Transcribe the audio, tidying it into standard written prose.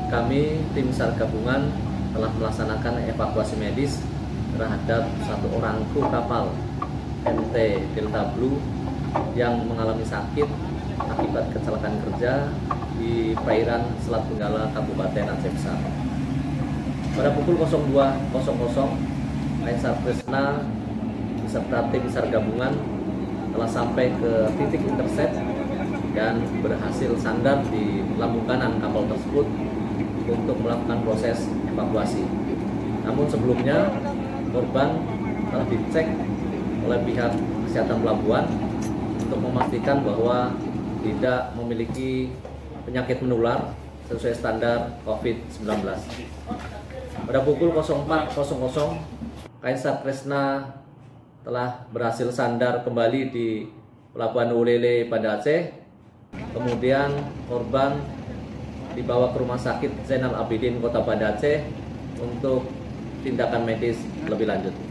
kami tim SAR gabungan telah melaksanakan evakuasi medis terhadap satu orang kru kapal MT Delta Blue yang mengalami sakit akibat kecelakaan kerja di perairan Selat Benggala, Kabupaten Aceh Besar. Pada pukul 02.00, KSR Tresna beserta tim SAR gabungan telah sampai ke titik intercept dan berhasil sandar di lambung kanan kapal tersebut untuk melakukan proses evakuasi. Namun sebelumnya korban telah dicek oleh pihak kesehatan pelabuhan untuk memastikan bahwa tidak memiliki penyakit menular sesuai standar COVID-19. Pada pukul 04.00, KSR Tresna telah berhasil sandar kembali di Pelabuhan Ulele, Banda Aceh. Kemudian korban dibawa ke Rumah Sakit Zainal Abidin, Kota Banda Aceh untuk tindakan medis lebih lanjut.